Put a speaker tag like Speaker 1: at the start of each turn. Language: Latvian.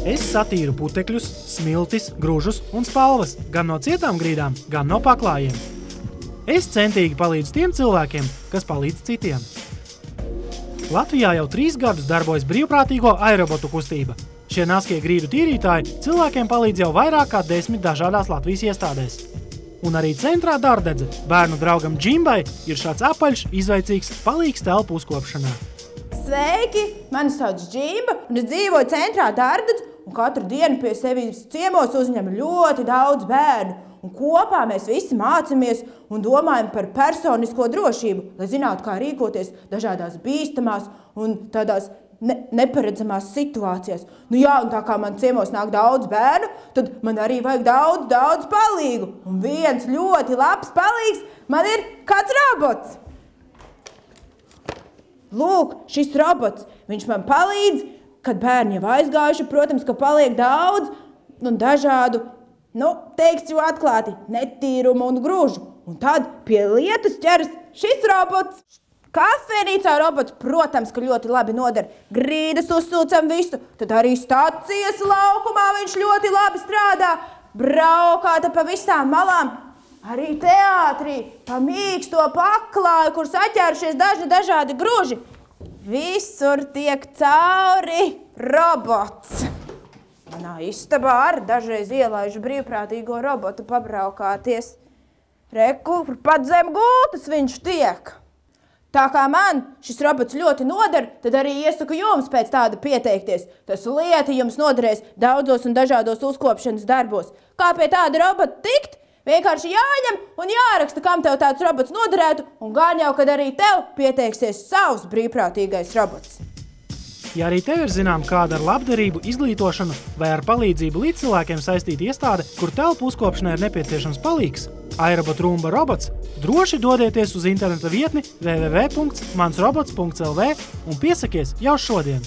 Speaker 1: Es satīru putekļus, smiltis, gružus un spalvas gan no cietām grīdām, gan no paklājiem. Es centīgi palīdzu tiem cilvēkiem, kas palīdz citiem. Latvijā jau 3 gadus darbojas brīvprātīgo aerobotu kustība. Šie naskie grīdu tīrītāji cilvēkiem palīdz jau vairāk kā 10 dažādās Latvijas iestādēs. Un arī centrā Dārdedze bērnu draugam Džimbai ir šāds apaļš, izveicīgs palīgs telpu uzkopšanā.
Speaker 2: Sveiki! Mani sauc Džimba, un es dzīvoju centrā Dārdedze, un katru dienu pie sevis ciemos uzņem ļoti daudz bērnu. Un kopā mēs visi mācamies un domājam par personisko drošību, lai zinātu, kā rīkoties dažādās bīstamās un tādās neparedzamās situācijās. Nu jā, un tā kā man ciemos nāk daudz bērnu, tad man arī vajag daudz palīgu. Un viens ļoti labs palīgs man ir kāds robots. Lūk, šis robots, viņš man palīdz, kad bērni jau aizgājuši, protams, ka paliek daudz un dažādu, teikšu atklāti, netīrumu un gružu. Un tad pie lietas ķeras šis robots. Kafejnīcā robots, protams, ka ļoti labi noder. Grīdas uzsūcam visu, tad arī stacijas laukumā viņš ļoti labi strādā. Braukāta pa visām malām, arī teātrī, pa mīksto paklāju, kur saķērušies dažādi gruži. Visur tiek cauri robots. Manā istabā arī dažreiz ielaižu brīvprātīgo robotu pabraukāties. Reku, pat zem gultas viņš tiek. Tā kā man šis robots ļoti noder, tad arī iesaku jums pēc tāda pieteikties. Tas lieta jums noderēs daudzos un dažādos uzkopšanas darbos. Kā pie tāda robota tikt? Vienkārši jāņem un jāraksta, kam tev tāds robots noderētu, un gan jau, kad arī tev pieteiksies savs brīvprātīgais robots.
Speaker 1: Ja arī tev ir zinām kāda ar labdarību, izglītošanu vai ar palīdzību līdz cilvēkiem saistīta iestāde, kur telpu uzkopšanai ir nepieciešams palīgs, Aerobot Rumba robots, droši dodieties uz interneta vietni www.mansrobots.lv un piesakies jau šodien.